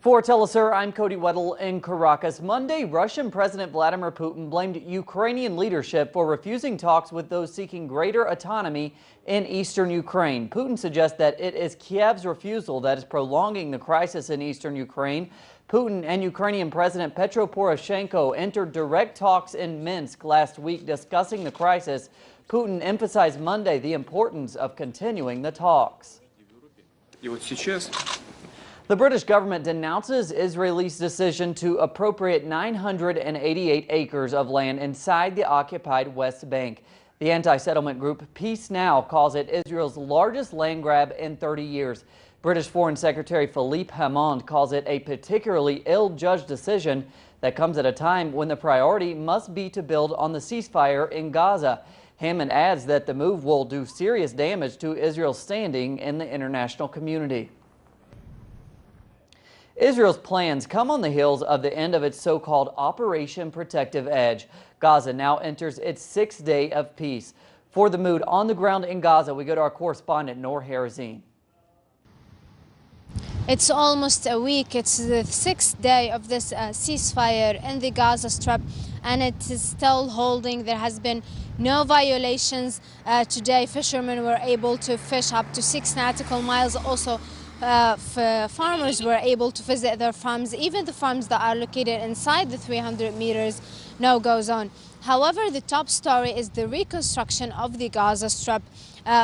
For Telesur, I'm Cody Weddle in Caracas. Monday, Russian President Vladimir Putin blamed Ukrainian leadership for refusing talks with those seeking greater autonomy in eastern Ukraine. Putin suggests that it is Kiev's refusal that is prolonging the crisis in eastern Ukraine. Putin and Ukrainian President Petro Poroshenko entered direct talks in Minsk last week discussing the crisis. Putin emphasized Monday the importance of continuing the talks. The British government denounces Israel's decision to appropriate 988 acres of land inside the occupied West Bank. The anti-settlement group Peace Now calls it Israel's largest land grab in 30 years. British Foreign Secretary Philippe Hammond calls it a particularly ill-judged decision that comes at a time when the priority must be to build on the ceasefire in Gaza. Hammond adds that the move will do serious damage to Israel's standing in the international community. Israel's plans come on the heels of the end of its so-called Operation Protective Edge. Gaza now enters its sixth day of peace. For the mood on the ground in Gaza, we go to our correspondent, Noor Harazin. It's almost a week. It's the sixth day of this ceasefire in the Gaza Strip, and it is still holding. There has been no violations. Today, fishermen were able to fish up to 6 nautical miles. Also, farmers were able to visit their farms, even the farms that are located inside the 300 meters no-go zone. However, the top story is the reconstruction of the Gaza Strip.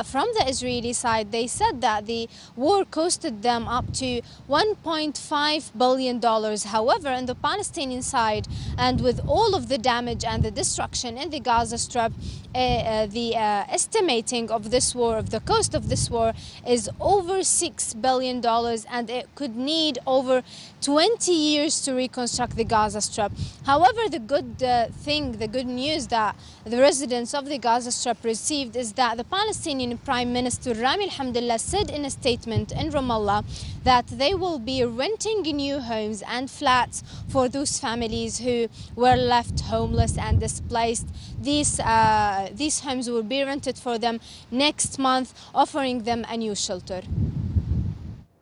From the Israeli side, they said that the war costed them up to $1.5 billion. However, on the Palestinian side, and with all of the damage and the destruction in the Gaza Strip, the estimating of this war, of the cost of this war, is over $6 billion, and it could need over 20 years to reconstruct the Gaza Strip. However, the good news that the residents of the Gaza Strip received is that the Palestinian Prime Minister Rami Alhamdulillah said in a statement in Ramallah that they will be renting new homes and flats for those families who were left homeless and displaced. These homes will be rented for them next month, offering them a new shelter.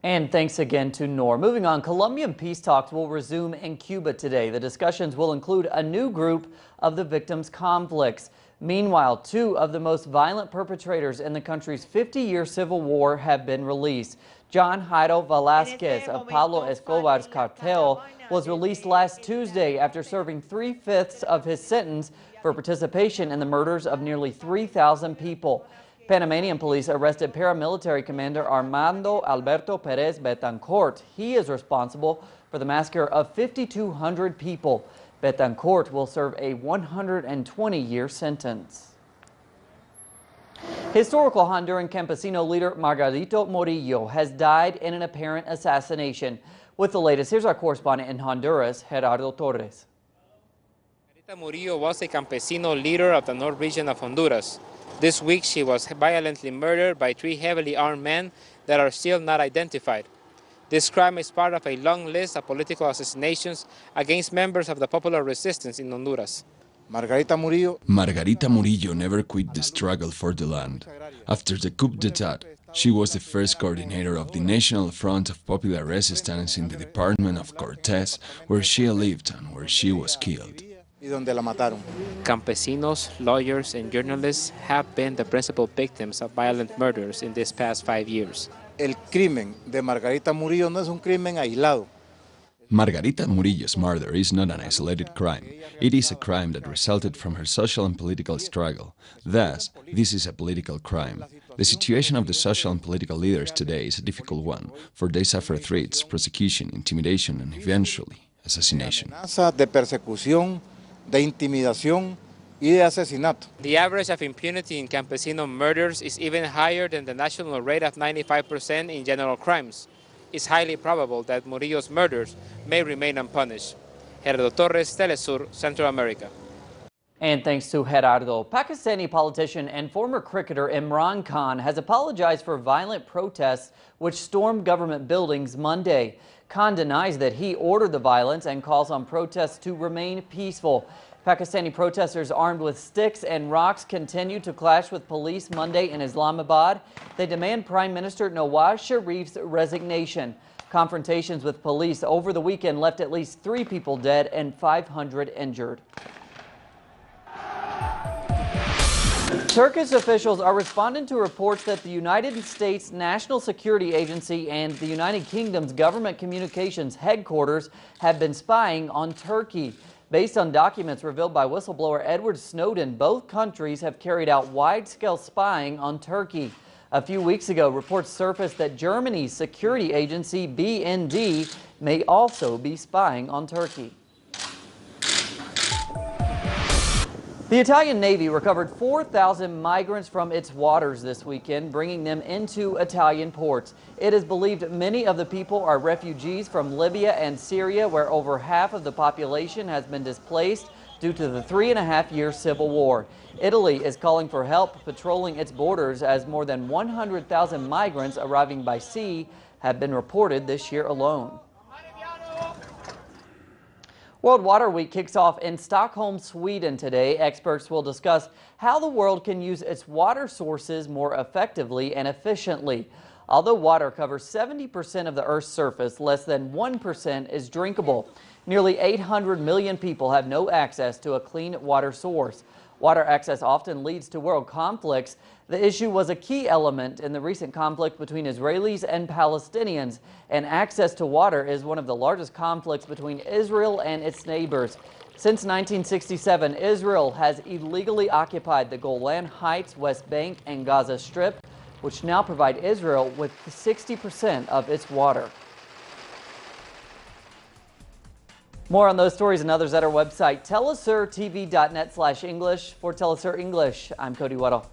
And thanks again to Noor. Moving on, Colombian peace talks will resume in Cuba today. The discussions will include a new group of the victims' conflicts. Meanwhile, 2 of the most violent perpetrators in the country's 50-year civil war have been released. John Jairo Velasquez of Pablo Escobar's cartel was released last Tuesday after serving 3/5 of his sentence for participation in the murders of nearly 3,000 people. Panamanian police arrested paramilitary commander Armando Alberto Perez Betancourt. He is responsible for the massacre of 5,200 people. Betancourt will serve a 120-year sentence. Historical Honduran campesino leader Margarito Morillo has died in an apparent assassination. With the latest, here's our correspondent in Honduras, Gerardo Torres. Margarita Murillo was a campesino leader of the north region of Honduras. This week, she was violently murdered by 3 heavily armed men that are still not identified. This crime is part of a long list of political assassinations against members of the popular resistance in Honduras. Margarita Murillo never quit the struggle for the land. After the coup d'etat, she was the first coordinator of the National Front of Popular Resistance in the department of Cortés, where she lived and where she was killed. Campesinos, lawyers, and journalists have been the principal victims of violent murders in these past 5 years. El crimen de Margarita Murillo no es un crimen aislado. Margarita Murillo's murder is not an isolated crime. It is a crime that resulted from her social and political struggle. Thus, this is a political crime. The situation of the social and political leaders today is a difficult one, for they suffer threats, prosecution, intimidation, and eventually assassination. De persecución, de intimidación y de asesinato. The average of impunity in campesino murders is even higher than the national rate of 95% in general crimes. It's highly probable that Murillo's murders may remain unpunished. Gerardo Torres, Telesur, Central America. And thanks to Gerardo, Pakistani politician and former cricketer Imran Khan has apologized for violent protests which stormed government buildings Monday. Khan denies that he ordered the violence and calls on protests to remain peaceful. Pakistani protesters armed with sticks and rocks continued to clash with police Monday in Islamabad. They demand Prime Minister Nawaz Sharif's resignation. Confrontations with police over the weekend left at least 3 people dead and 500 injured. Turkish officials are responding to reports that the United States National Security Agency and the United Kingdom's government communications headquarters have been spying on Turkey. Based on documents revealed by whistleblower Edward Snowden, both countries have carried out wide-scale spying on Turkey. A few weeks ago, reports surfaced that Germany's security agency BND may also be spying on Turkey. The Italian Navy recovered 4,000 migrants from its waters this weekend, bringing them into Italian ports. It is believed many of the people are refugees from Libya and Syria, where over half of the population has been displaced due to the 3.5-year civil war. Italy is calling for help patrolling its borders as more than 100,000 migrants arriving by sea have been reported this year alone. World Water Week kicks off in Stockholm, Sweden today. Experts will discuss how the world can use its water sources more effectively and efficiently. Although water covers 70% of the Earth's surface, less than 1% is drinkable. Nearly 800 million people have no access to a clean water source. Water access often leads to world conflicts. The issue was a key element in the recent conflict between Israelis and Palestinians, and access to water is one of the largest conflicts between Israel and its neighbors. Since 1967, Israel has illegally occupied the Golan Heights, West Bank, and Gaza Strip, which now provide Israel with 60% of its water. More on those stories and others at our website, telesurtv.net/English. For Telesur English, I'm Cody Weddle.